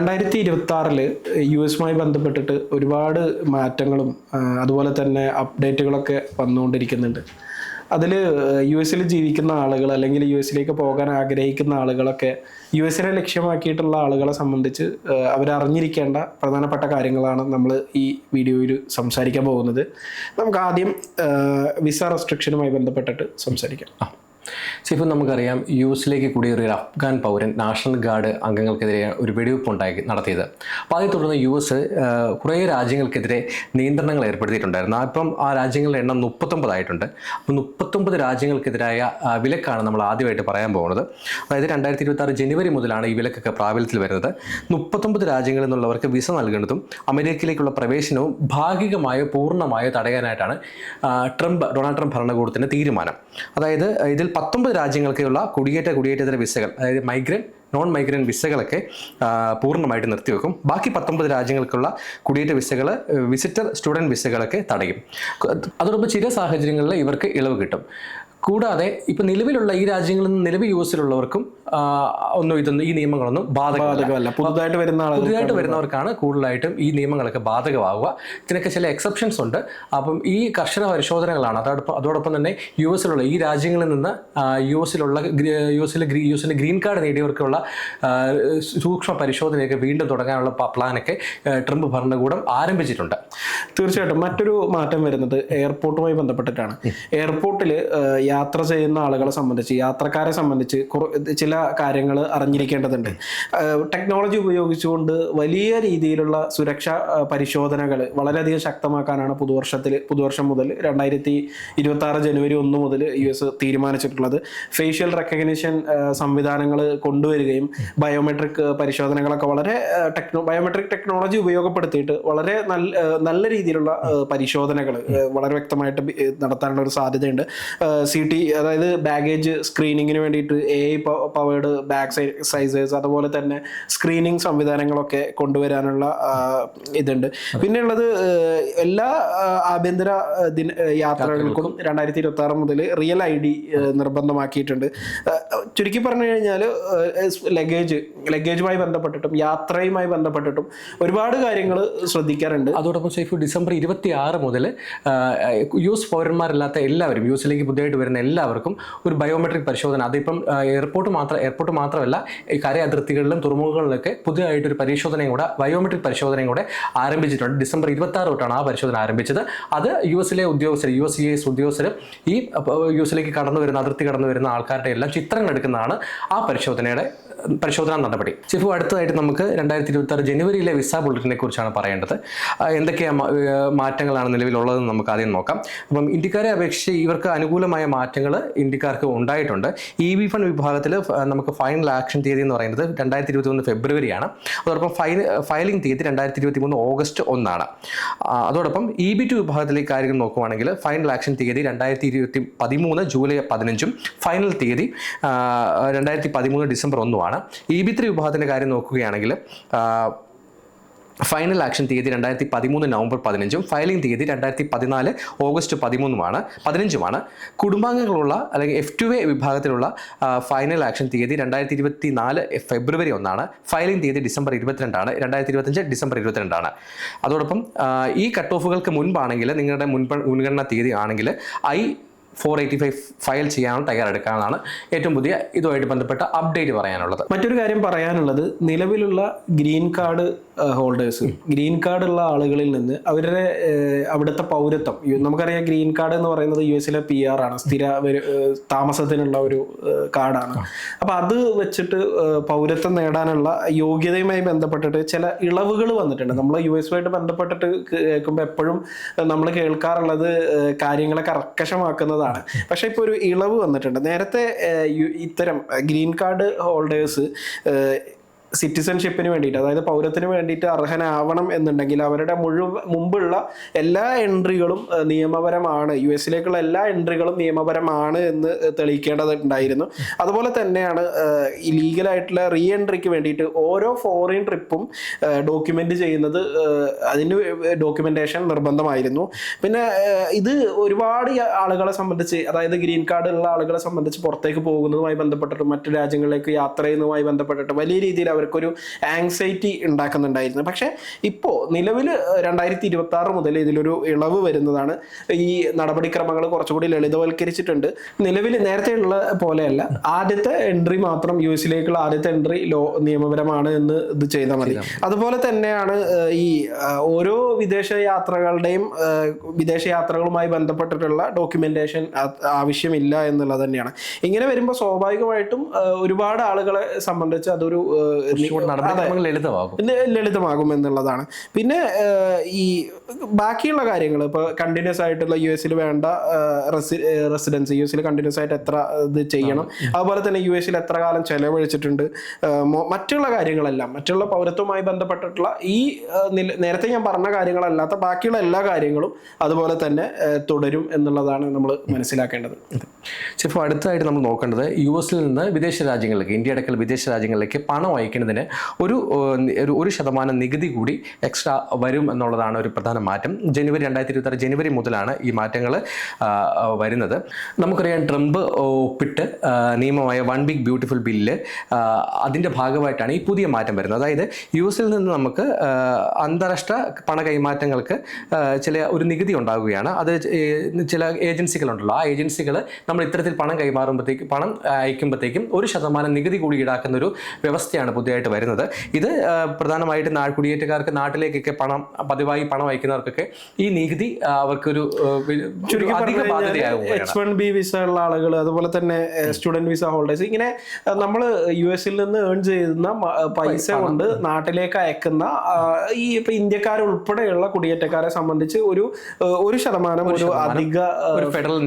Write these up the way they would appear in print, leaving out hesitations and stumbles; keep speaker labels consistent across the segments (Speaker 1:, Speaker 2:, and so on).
Speaker 1: 2026 U എസുമായി ബന്ധപ്പെട്ടിട്ട് ഒരുപാട് മാറ്റങ്ങളും അതുപോലെ തന്നെ അപ്ഡേറ്റുകളൊക്കെ വന്നുകൊണ്ടിരിക്കുന്നുണ്ട്. അതിൽ യു എസിൽ ജീവിക്കുന്ന ആളുകൾ അല്ലെങ്കിൽ യു എസിലേക്ക് പോകാൻ ആഗ്രഹിക്കുന്ന ആളുകളൊക്കെ യു എസിനെ ലക്ഷ്യമാക്കിയിട്ടുള്ള ആളുകളെ സംബന്ധിച്ച് അവരറിഞ്ഞിരിക്കേണ്ട പ്രധാനപ്പെട്ട കാര്യങ്ങളാണ് നമ്മൾ ഈ വീഡിയോയിൽ സംസാരിക്കാൻ പോകുന്നത്. നമുക്ക് ആദ്യം വിസ റെസ്ട്രിക്ഷനുമായി ബന്ധപ്പെട്ടിട്ട് സംസാരിക്കാം.
Speaker 2: ഇപ്പോൾ നമുക്കറിയാം യു എസിലേക്ക് കൂടിയ ഒരു അഫ്ഗാൻ പൗരൻ നാഷണൽ ഗാർഡ് അംഗങ്ങൾക്കെതിരെ ഒരു വെടിവെപ്പ് നടത്തിയത്. അപ്പോൾ അതേ തുടർന്ന് യു എസ് കുറേ രാജ്യങ്ങൾക്കെതിരെ നിയന്ത്രണങ്ങൾ ഏർപ്പെടുത്തിയിട്ടുണ്ടായിരുന്നു. അപ്പം ആ രാജ്യങ്ങളുടെ എണ്ണം 39 ആയിട്ടുണ്ട്. അപ്പോൾ 39 രാജ്യങ്ങൾക്കെതിരായ വിലക്കാണ് നമ്മൾ ആദ്യമായിട്ട് പറയാൻ പോകുന്നത്. അതായത് 2026 ജനുവരി മുതലാണ് ഈ വിലക്കൊക്കെ പ്രാബല്യത്തിൽ വരുന്നത്. 39 രാജ്യങ്ങളിൽ നിന്നുള്ളവർക്ക് വിസ നൽകുന്നതും അമേരിക്കയിലേക്കുള്ള പ്രവേശനവും ഭാഗികമായോ പൂർണ്ണമായോ തടയാനായിട്ടാണ് ഡൊണാൾഡ് ട്രംപ് ഭരണകൂടത്തിൻ്റെ തീരുമാനം. അതായത് ഇതിൽ 19 രാജ്യങ്ങൾക്കുള്ള കുടിയേറ്റതര വിസകൾ, അതായത് നോൺ മൈഗ്രൻ്റ് വിസകളൊക്കെ പൂർണ്ണമായിട്ട് നിർത്തിവെക്കും. ബാക്കി 19 രാജ്യങ്ങൾക്കുള്ള കുടിയേറ്റ വിസകൾ, വിസിറ്റർ സ്റ്റുഡൻറ്റ് വിസകളൊക്കെ തടയും. അതോടൊപ്പം ചില സാഹചര്യങ്ങളിൽ ഇവർക്ക് ഇളവ് കിട്ടും. കൂടാതെ ഇപ്പം നിലവിലുള്ള ഈ രാജ്യങ്ങളിൽ നിന്ന് നിലവിൽ യു എസിലുള്ളവർക്കും ഈ നിയമങ്ങളൊന്നും ബാധകമല്ല. പുതുതായിട്ട് വരുന്നവർക്കാണ് കൂടുതലായിട്ടും ഈ നിയമങ്ങളൊക്കെ ബാധകമാവുക. ഇതിനൊക്കെ ചില എക്സെപ്ഷൻസ് ഉണ്ട്. അപ്പം ഈ കർശന പരിശോധനകളാണ്. അതോടൊപ്പം തന്നെ യു എസിലുള്ള ഈ രാജ്യങ്ങളിൽ നിന്ന് യു എസിൻ്റെ ഗ്രീൻ കാർഡ് നേടിയവർക്കുള്ള സൂക്ഷ്മ പരിശോധനയൊക്കെ വീണ്ടും തുടങ്ങാനുള്ള പ്ലാനൊക്കെ ട്രംപ് ഭരണകൂടം ആരംഭിച്ചിട്ടുണ്ട്.
Speaker 1: തീർച്ചയായിട്ടും മറ്റൊരു മാറ്റം വരുന്നത് എയർപോർട്ടുമായി ബന്ധപ്പെട്ടിട്ടാണ്. എയർപോർട്ടിൽ യാത്ര ചെയ്യുന്ന ആളുകളെ സംബന്ധിച്ച്, യാത്രക്കാരെ സംബന്ധിച്ച് ചില കാര്യങ്ങൾ അറിഞ്ഞിരിക്കേണ്ടതുണ്ട്. ടെക്നോളജി ഉപയോഗിച്ചുകൊണ്ട് വലിയ രീതിയിലുള്ള സുരക്ഷാ പരിശോധനകൾ വളരെയധികം ശക്തമാക്കാനാണ് പുതുവർഷം മുതൽ 2026 ജനുവരി 1 മുതൽ യു എസ് തീരുമാനിച്ചിട്ടുള്ളത്. ഫേഷ്യൽ റെക്കഗ്നിഷൻ സംവിധാനങ്ങൾ കൊണ്ടുവരികയും ബയോമെട്രിക് പരിശോധനകളൊക്കെ ബയോമെട്രിക് ടെക്നോളജി ഉപയോഗപ്പെടുത്തിയിട്ട് വളരെ നല്ല രീതിയിലുള്ള പരിശോധനകൾ വളരെ വ്യക്തമായിട്ട് നടത്താനുള്ള ഒരു സാധ്യതയുണ്ട്. അതായത് ബാഗേജ് സ്ക്രീനിങ്ങിന് വേണ്ടിയിട്ട് AI പവേർഡ് ബാഗ് സൈസേഴ്സ്, അതുപോലെ തന്നെ സ്ക്രീനിങ് സംവിധാനങ്ങളൊക്കെ കൊണ്ടുവരാനുള്ള ഇതുണ്ട്. പിന്നെയുള്ളത് എല്ലാ ആഭ്യന്തര യാത്രകൾക്കും 2026 മുതൽ റിയൽ ID നിർബന്ധമാക്കിയിട്ടുണ്ട്. ചുരുക്കി പറഞ്ഞു കഴിഞ്ഞാൽ ലഗേജുമായി ബന്ധപ്പെട്ടിട്ടും യാത്രയുമായി ബന്ധപ്പെട്ടിട്ടും ഒരുപാട് കാര്യങ്ങൾ ശ്രദ്ധിക്കാറുണ്ട്.
Speaker 2: അതോടൊപ്പം സൈഫ് ഡിസംബർ 26 മുതൽ യു എസ് പൗരന്മാരല്ലാത്ത എല്ലാവരും, യു എസിലേക്ക് പുതിയതായിട്ട് വരുന്ന എല്ലാവർക്കും ഒരു ബയോമെട്രിക് പരിശോധന, അതിപ്പം എയർപോർട്ട് മാത്രമല്ല ഈ കര അതിർത്തികളിലും തുറമുഖങ്ങളിലൊക്കെ പുതിയതായിട്ടൊരു ബയോമെട്രിക് പരിശോധനയും കൂടെ ആരംഭിച്ചിട്ടുണ്ട്. ഡിസംബർ 26 തൊട്ടാണ് ആ പരിശോധന ആരംഭിച്ചത്. അത് യു എസിലെ ഉദ്യോഗസ്ഥർ, USCIS ഉദ്യോഗസ്ഥർ ഈ യു എസിലേക്ക് അതിർത്തി കടന്നു വരുന്ന ആൾക്കാരുടെ എല്ലാം ചിത്രങ്ങൾ എടുക്കുന്നതാണ് ആ പരിശോധനാ നടപടി. ചിഫു, അടുത്തതായിട്ട് നമുക്ക് 2026 ജനുവരിയിലെ വിസ ബുള്ളറ്റിനെ കുറിച്ചാണ് പറയേണ്ടത്. എന്തൊക്കെയാണ് മാറ്റങ്ങളാണ് നിലവിലുള്ളതെന്ന് നമുക്ക് ആദ്യം നോക്കാം. അപ്പം ഇന്ത്യക്കാരെ അപേക്ഷിച്ച് ഇവർക്ക് അനുകൂലമായ മാറ്റങ്ങൾ ഇന്ത്യക്കാർക്ക് ഉണ്ടായിട്ടുണ്ട്. EB-1 വിഭാഗത്തിൽ നമുക്ക് ഫൈനൽ ആക്ഷൻ തീയതി എന്ന് പറയുന്നത് 2021 ഫെബ്രുവരിയാണ്. അതോടൊപ്പം ഫയലിംഗ് തീയതി 2023 ഓഗസ്റ്റ് 1 അതോടൊപ്പം EB-2 വിഭാഗത്തിലേക്ക് കാര്യങ്ങൾ നോക്കുകയാണെങ്കിൽ ഫൈനൽ ആക്ഷൻ തീയതി 2013 ജൂലൈ 15 ഫൈനൽ തീയതി 2013 ഡിസംബർ 1 EB-3 വിഭാഗത്തിൻ്റെ കാര്യം നോക്കുകയാണെങ്കിൽ ഫൈനൽ ആക്ഷൻ തീയതി 2013 നവംബർ 15 ഫയലിംഗ് തീയതി 2014 ഓഗസ്റ്റ് 15 കുടുംബാംഗങ്ങളുള്ള അല്ലെങ്കിൽ F2A വിഭാഗത്തിലുള്ള ഫൈനൽ ആക്ഷൻ തീയതി 2024 ഫെബ്രുവരി 1 ഫയലിംഗ് തീയതി ഡിസംബർ 22 2025 ഡിസംബർ 22 അതോടൊപ്പം ഈ കട്ട് ഓഫുകൾക്ക് മുൻപാണെങ്കിൽ നിങ്ങളുടെ മുൻഗണനാ തീയതി ആണെങ്കിൽ I-485 ഫയൽ ചെയ്യാനോ തയ്യാറെടുക്കാനാണ് ഏറ്റവും പുതിയ ഇതുമായിട്ട് ബന്ധപ്പെട്ട അപ്ഡേറ്റ് പറയാനുള്ളത്.
Speaker 1: മറ്റൊരു കാര്യം പറയാനുള്ളത്, നിലവിലുള്ള green card holders, green card ഉള്ള ആളുകളിൽ നിന്ന് അവരുടെ അവിടുത്തെ പൗരത്വം, നമുക്കറിയാം ഗ്രീൻ കാർഡ് എന്ന് പറയുന്നത് യു എസിലെ PR ആണ്, സ്ഥിര താമസത്തിനുള്ള ഒരു കാർഡാണ്. അപ്പം അത് വെച്ചിട്ട് പൗരത്വം നേടാനുള്ള യോഗ്യതയുമായി ബന്ധപ്പെട്ടിട്ട് ചില ഇളവുകൾ വന്നിട്ടുണ്ട്. നമ്മൾ യു എസുമായിട്ട് ബന്ധപ്പെട്ടിട്ട് കേൾക്കുമ്പോൾ എപ്പോഴും നമ്മൾ കേൾക്കാറുള്ളത് കാര്യങ്ങളെ കർക്കശമാക്കുന്നത്. പക്ഷെ ഇപ്പോൾ ഒരു ഇളവ് വന്നിട്ടുണ്ട്. നേരത്തെ ഇത്തരം ഗ്രീൻ കാർഡ് ഹോൾഡേഴ്സ് സിറ്റിസൺഷിപ്പിന് വേണ്ടിയിട്ട്, അതായത് പൗരത്തിന് വേണ്ടിയിട്ട് അർഹനാവണം എന്നുണ്ടെങ്കിൽ അവരുടെ മുമ്പുള്ള എല്ലാ എൻട്രികളും നിയമപരമാണ്, യു എസിലേക്കുള്ള എല്ലാ എൻട്രികളും നിയമപരമാണ് എന്ന് തെളിയിക്കേണ്ടതുണ്ടായിരുന്നു. അതുപോലെ തന്നെയാണ് ഈ ലീഗലായിട്ടുള്ള റീ എൻട്രിക്ക് വേണ്ടിയിട്ട് ഓരോ ഫോറിൻ ട്രിപ്പും ഡോക്യുമെൻ്റ് ചെയ്യുന്നത്, അതിന് ഡോക്യുമെൻറ്റേഷൻ നിർബന്ധമായിരുന്നു. പിന്നെ ഇത് ഒരുപാട് ആളുകളെ സംബന്ധിച്ച്, അതായത് ഗ്രീൻ കാർഡ് ഉള്ള ആളുകളെ സംബന്ധിച്ച് പുറത്തേക്ക് പോകുന്നതുമായി ബന്ധപ്പെട്ടിട്ട്, മറ്റു രാജ്യങ്ങളിലേക്ക് യാത്ര ചെയ്യുന്നതുമായി ബന്ധപ്പെട്ടിട്ട് വലിയ രീതിയിൽ അവർക്കൊരു ആങ്സൈറ്റി ഉണ്ടാക്കുന്നുണ്ടായിരുന്നു. പക്ഷേ ഇപ്പോൾ നിലവിൽ 2026 മുതൽ ഇതിലൊരു ഇളവ് വരുന്നതാണ്. ഈ നടപടിക്രമങ്ങൾ കുറച്ചുകൂടി ലളിതവൽക്കരിച്ചിട്ടുണ്ട്. നിലവിൽ നേരത്തെയുള്ള പോലെയല്ല, ആദ്യത്തെ എൻട്രി മാത്രം US-ലേക്കുള്ള ആദ്യത്തെ എൻട്രി നിയമപരമാണ് എന്ന് ഇത് ചെയ്താൽ മതി. അതുപോലെ തന്നെയാണ് ഈ ഓരോ വിദേശ യാത്രകളുമായി ബന്ധപ്പെട്ടിട്ടുള്ള ഡോക്യുമെന്റേഷൻ ആവശ്യമില്ല എന്നുള്ളത് തന്നെയാണ്. ഇങ്ങനെ വരുമ്പോൾ സ്വാഭാവികമായിട്ടും ഒരുപാട് ആളുകളെ സംബന്ധിച്ച് അതൊരു ലളിതമാകും എന്നുള്ളതാണ്. പിന്നെ ഈ ബാക്കിയുള്ള കാര്യങ്ങൾ ഇപ്പോൾ കണ്ടിന്യൂസ് ആയിട്ടുള്ള US-ൽ വേണ്ട റെസിഡൻസി, US-ൽ കണ്ടിന്യൂസ് ആയിട്ട് എത്ര ഇത് ചെയ്യണം, അതുപോലെ തന്നെ US-ൽ എത്ര കാലം ചെലവഴിച്ചിട്ടുണ്ട്, മറ്റുള്ള കാര്യങ്ങളെല്ലാം, മറ്റുള്ള പൗരത്വവുമായി ബന്ധപ്പെട്ടിട്ടുള്ള ഈ നേരത്തെ ഞാൻ പറഞ്ഞ കാര്യങ്ങളല്ലാത്ത ബാക്കിയുള്ള എല്ലാ കാര്യങ്ങളും അതുപോലെ തന്നെ തുടരും എന്നുള്ളതാണ് നമ്മൾ മനസ്സിലാക്കേണ്ടത്.
Speaker 2: ചിലപ്പോൾ അടുത്തതായിട്ട് നമ്മൾ നോക്കേണ്ടത് US-ൽ നിന്ന് വിദേശ രാജ്യങ്ങളിലേക്ക്, ഇന്ത്യ അടക്കമുള്ള വിദേശ രാജ്യങ്ങളിലേക്ക് പണം അയക്കുന്നതിന് ഒരു 1% നികുതി കൂടി എക്സ്ട്രാ വരും എന്നുള്ളതാണ് ഒരു പ്രധാന മാറ്റം. 2026 ജനുവരി മുതലാണ് ഈ മാറ്റങ്ങൾ വരുന്നത്. നമുക്കറിയാം, ട്രംപ് ഒപ്പിട്ട് നിയമമായ വൺ ബിഗ് ബ്യൂട്ടിഫുൾ ബില്ല്, അതിൻ്റെ ഭാഗമായിട്ടാണ് ഈ പുതിയ മാറ്റം വരുന്നത്. അതായത് US-ൽ നിന്ന് നമുക്ക് അന്താരാഷ്ട്ര പണ കൈമാറ്റങ്ങൾക്ക് ഒരു നികുതി ഉണ്ടാവുകയാണ്. അത് ചില ഏജൻസികളുണ്ടല്ലോ, ആ ഏജൻസികൾ നമ്മൾ ഇത്തരത്തിൽ പണം അയക്കുമ്പോഴത്തേക്കും 1% നികുതി കൂടി ഈടാക്കുന്ന ഒരു വ്യവസ്ഥയാണ് പുതിയതായിട്ട് വരുന്നത്. ഇത് പ്രധാനമായിട്ട് കുടിയേറ്റക്കാർക്ക് നാട്ടിലേക്കൊക്കെ പതിവായി പണം അയക്കുന്നവർക്കൊക്കെ ഈ നികുതി അവർക്കൊരു അധിക ബാധ്യതയാകും.
Speaker 1: H1B വിസ ഉള്ള ആളുകൾ, അതുപോലെ തന്നെ സ്റ്റുഡന്റ് വിസ ഹോൾഡേഴ്സ്, ഇങ്ങനെ നമ്മൾ US-ൽ നിന്ന് ഏൺ ചെയ്യുന്ന പൈസ കൊണ്ട് നാട്ടിലേക്ക് അയക്കുന്ന ഈ ഇപ്പൊ ഇന്ത്യക്കാരുൾപ്പെടെയുള്ള കുടിയേറ്റക്കാരെ സംബന്ധിച്ച് ഒരു 1% ഒരു അധിക ഫെഡറൽ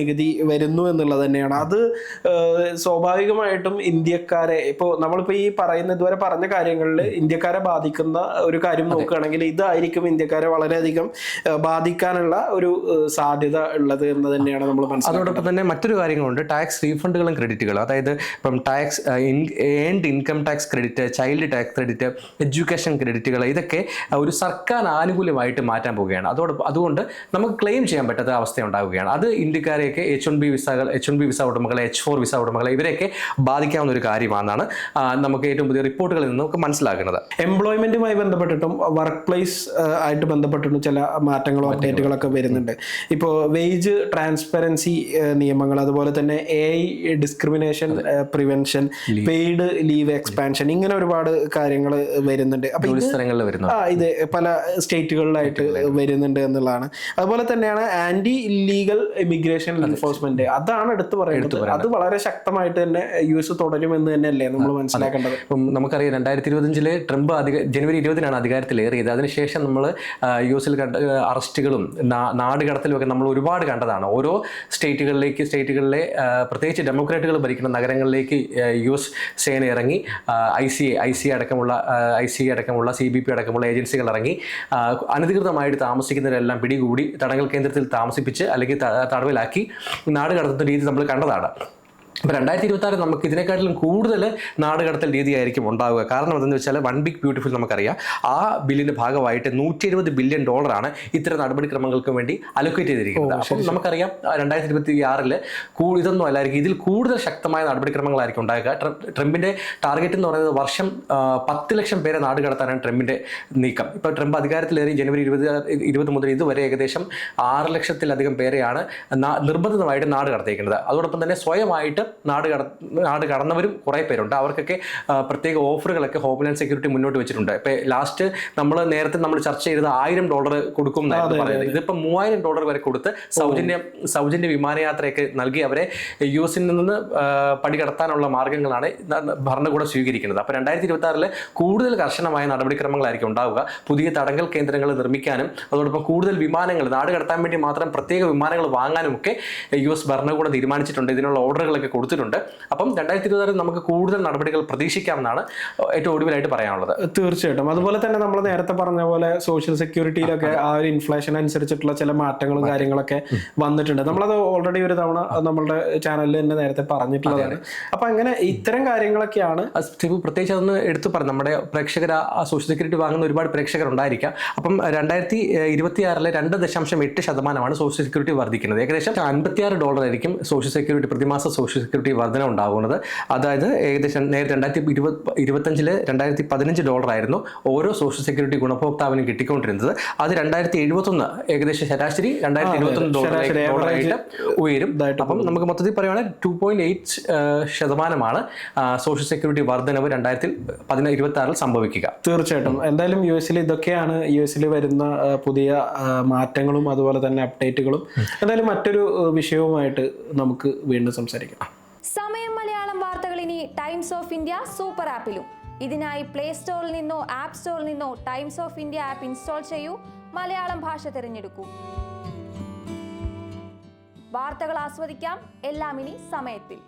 Speaker 1: നികുതി വരുന്നു എന്നുള്ളത് തന്നെയാണ്. അത് സ്വാഭാവികമായിട്ടും ഇന്ത്യക്കാരെ, ഇപ്പോൾ നമ്മളിപ്പോൾ ഈ ഇതുവരെ പറഞ്ഞ കാര്യങ്ങളിൽ ഇന്ത്യക്കാരെ ബാധിക്കുന്ന ഒരു കാര്യം നോക്കുകയാണെങ്കിൽ ഇതായിരിക്കും ഇന്ത്യക്കാരെ വളരെയധികം ബാധിക്കാനുള്ള ഒരു സാധ്യത ഉള്ളത് എന്ന് തന്നെയാണ് നമ്മൾ മനസ്സിലാക്കുന്നത്.
Speaker 2: അതോടൊപ്പം തന്നെ മറ്റൊരു കാര്യങ്ങളുണ്ട്, ടാക്സ് റീഫണ്ടുകളും ക്രെഡിറ്റുകളും. അതായത് ഇപ്പം earned income tax credit, child tax credit, education ക്രെഡിറ്റുകൾ, ഇതൊക്കെ ഒരു സർക്കാർ ആനുകൂല്യമായിട്ട് മാറ്റാൻ പോവുകയാണ്. അതുകൊണ്ട് നമുക്ക് ക്ലെയിം ചെയ്യാൻ പറ്റാത്ത അവസ്ഥ ഉണ്ടാവുകയാണ്. അത് ഇന്ത്യക്കാരെയൊക്കെ H1B വിസ ഉടമകളെ, H4 വിസ ഉടമകളെ, ഇവരെയൊക്കെ ബാധിക്കാവുന്ന ഒരു കാര്യമാണെന്നാണ് നമുക്ക് ഏറ്റവും പുതിയ റിപ്പോർട്ടുകളിൽ നിന്ന് നമുക്ക് മനസ്സിലാക്കുന്നത്.
Speaker 1: എംപ്ലോയ്മെന്റുമായി ബന്ധപ്പെട്ടിട്ടും വർക്ക് പ്ലേസ് ആയിട്ട് ബന്ധപ്പെട്ടിട്ടും ചില മാറ്റങ്ങളും അപ്ഡേറ്റുകളൊക്കെ വരുന്നുണ്ട്. ഇപ്പോൾ വേജ് ട്രാൻസ്പെറൻസി നിയമങ്ങൾ, അതുപോലെ തന്നെ AI discrimination prevention, paid leave expansion, ഇങ്ങനെ ഒരുപാട് കാര്യങ്ങൾ വരുന്നുണ്ട്. അപ്പൊ ഇത് പല സ്റ്റേറ്റുകളിലായിട്ട് വരുന്നുണ്ട് എന്നുള്ളതാണ്. അതുപോലെ തന്നെയാണ് ആന്റി ഇല്ലീഗൽ ഇമിഗ്രേഷൻ എൻഫോഴ്സ്മെന്റ്, അതാണ് എടുത്തു പറയുന്നത്. അത് വളരെ ശക്തമായിട്ട് തന്നെ US തുടരുമെന്ന് തന്നെയല്ലേ നമ്മൾ മനസ്സിലാക്കേണ്ടത്.
Speaker 2: ഇപ്പം നമുക്കറിയാം, 2025 ട്രംപ് ജനുവരി 20 അധികാരത്തിലേറിയത്. അതിനുശേഷം നമ്മൾ US-ൽ അറസ്റ്റുകളും നാടുകടത്തലും ഒക്കെ നമ്മൾ ഒരുപാട് കണ്ടതാണ്. ഓരോ സ്റ്റേറ്റുകളിലെ പ്രത്യേകിച്ച് ഡെമോക്രാറ്റുകൾ ഭരിക്കുന്ന നഗരങ്ങളിലേക്ക് US സേന ഇറങ്ങി, ICA അടക്കമുള്ള CBP അടക്കമുള്ള ഏജൻസികൾ ഇറങ്ങി അനധികൃതമായിട്ട് താമസിക്കുന്നവരെല്ലാം പിടികൂടി തടങ്കൽ കേന്ദ്രത്തിൽ താമസിപ്പിച്ച് അല്ലെങ്കിൽ തടവിലാക്കി നാട് കടത്തുന്ന രീതി നമ്മൾ കണ്ടതാണ്. അപ്പോൾ 2026 നമുക്ക് ഇതിനെക്കാട്ടിലും കൂടുതൽ നാടുകടത്തൽ രീതിയായിരിക്കും ഉണ്ടാവുക. കാരണം എന്തെന്ന് വെച്ചാൽ വൺ ബിഗ് ബ്യൂട്ടിഫുൾ നമുക്കറിയാം, ആ ബില്ലിൻ്റെ ഭാഗമായിട്ട് $170 ബില്യൺ ഇത്തരം നടപടിക്രമങ്ങൾക്ക് വേണ്ടി അലൊക്കേറ്റ് ചെയ്തിരിക്കുന്നത്. അപ്പം നമുക്കറിയാം 2026 ഇതൊന്നും അല്ലായിരിക്കും, ഇതിൽ കൂടുതൽ ശക്തമായ നടപടിക്രമങ്ങളായിരിക്കും ഉണ്ടാകുക. ട്രംപിൻ്റെ ടാർഗറ്റ് എന്ന് പറയുന്നത് വർഷം 10 ലക്ഷം പേരെ നാട് കടത്താനാണ് ട്രംപിൻ്റെ നീക്കം. ഇപ്പോൾ ട്രംപ് അധികാരത്തിലേറി ജനുവരി 20 മുതൽ ഇതുവരെ ഏകദേശം 6 ലക്ഷത്തിലധികം പേരെയാണ് നിർബന്ധിതമായിട്ട് നാട് കടത്തിയിരിക്കുന്നത്. അതോടൊപ്പം തന്നെ സ്വയമായിട്ട് നാട് കടന്നവരും കുറേ പേരുണ്ട്. അവർക്കൊക്കെ പ്രത്യേക ഓഫറുകളൊക്കെ ഹോംലാൻഡ് സെക്യൂരിറ്റി മുന്നോട്ട് വെച്ചിട്ടുണ്ട്. ഇപ്പം നേരത്തെ നമ്മൾ ചർച്ച ചെയ്തത് $1000 കൊടുക്കും എന്നായിരുന്നു പറയുന്നത്. ഇതിപ്പോൾ $3000 വരെ കൊടുത്ത് സൗജന്യ വിമാനയാത്രയൊക്കെ നൽകി അവരെ US-ൽ നിന്ന് പടി കടത്താനുള്ള മാർഗങ്ങളാണ് ഭരണകൂടം സ്വീകരിക്കുന്നത്. അപ്പോൾ 2026 കൂടുതൽ കർശനമായ നടപടിക്രമങ്ങളായിരിക്കും ഉണ്ടാവുക. പുതിയ തടങ്കൽ കേന്ദ്രങ്ങൾ നിർമ്മിക്കാനും അതോടൊപ്പം കൂടുതൽ വിമാനങ്ങൾ നാട് കടത്താൻ വേണ്ടി മാത്രം പ്രത്യേക വിമാനങ്ങൾ വാങ്ങാനും ഒക്കെ US ഭരണകൂടം തീരുമാനിച്ചിട്ടുണ്ട്. ഇതിനുള്ള ഓർഡറുകളൊക്കെ കൊടുത്തിട്ടുണ്ട്. അപ്പം 2026 നമുക്ക് കൂടുതൽ നടപടികൾ പ്രതീക്ഷിക്കാമെന്നാണ് ഏറ്റവും ഒടുവിലായിട്ട് പറയാനുള്ളത്.
Speaker 1: തീർച്ചയായിട്ടും. അതുപോലെ തന്നെ നമ്മൾ നേരത്തെ പറഞ്ഞ പോലെ സോഷ്യൽ സെക്യൂരിറ്റിയിലൊക്കെ ആ ഒരു ഇൻഫ്ലേഷൻ അനുസരിച്ചിട്ടുള്ള ചില മാറ്റങ്ങളും കാര്യങ്ങളൊക്കെ വന്നിട്ടുണ്ട്. നമ്മളത് ഓൾറെഡി ഒരു തവണ നമ്മളുടെ ചാനലിൽ തന്നെ നേരത്തെ പറഞ്ഞിട്ടുള്ളതാണ്. അപ്പൊ അങ്ങനെ ഇത്തരം കാര്യങ്ങളൊക്കെയാണ്.
Speaker 2: പ്രത്യേകിച്ച് അതൊന്ന് എടുത്തു പറഞ്ഞു, നമ്മുടെ പ്രേക്ഷകർ ആ സോഷ്യൽ സെക്യൂരിറ്റി വാങ്ങുന്ന ഒരുപാട് പ്രേക്ഷകർ ഉണ്ടായിരിക്കാം. അപ്പം 2026 2.8% സോഷ്യൽ സെക്യൂരിറ്റി വർദ്ധിക്കുന്നത്. ഏകദേശം $56 ആയിരിക്കും സോഷ്യൽ സെക്യൂരിറ്റി, പ്രതിമാസ സോഷ്യൽ സെക്യൂരിറ്റി വർധന ഉണ്ടാകുന്നത്. അതായത് ഏകദേശം നേരത്തെ 2025 $2015 ആയിരുന്നു ഓരോ സോഷ്യൽ സെക്യൂരിറ്റി ഗുണഭോക്താവിനും കിട്ടിക്കൊണ്ടിരുന്നത്. അത് 2071 ഏകദേശം ശരാശരി $2021 ഉയരും. അപ്പം നമുക്ക് മൊത്തത്തിൽ പറയുകയാണെങ്കിൽ 2.8% സോഷ്യൽ സെക്യൂരിറ്റി വർധനവ് 2026 സംഭവിക്കുക.
Speaker 1: തീർച്ചയായിട്ടും. എന്തായാലും US ഇതൊക്കെയാണ് US വരുന്ന പുതിയ മാറ്റങ്ങളും അതുപോലെ തന്നെ അപ്ഡേറ്റുകളും. എന്തായാലും മറ്റൊരു വിഷയവുമായിട്ട് നമുക്ക് വീണ്ടും സംസാരിക്കാം.
Speaker 3: സമയം മലയാളം വാർത്തകൾ ഇനി ടൈംസ് ഓഫ് ഇന്ത്യ സൂപ്പർ ആപ്പിലും. ഇതിനായി പ്ലേ സ്റ്റോറിൽ നിന്നോ ആപ്പ് സ്റ്റോറിൽ നിന്നോ times of India app install ചെയ്യൂ. മലയാളം ഭാഷ തിരഞ്ഞെടുക്കൂ. വാർത്തകൾ ആസ്വദിക്കാം. എല്ലാം ഇനി സമയത്തിൽ.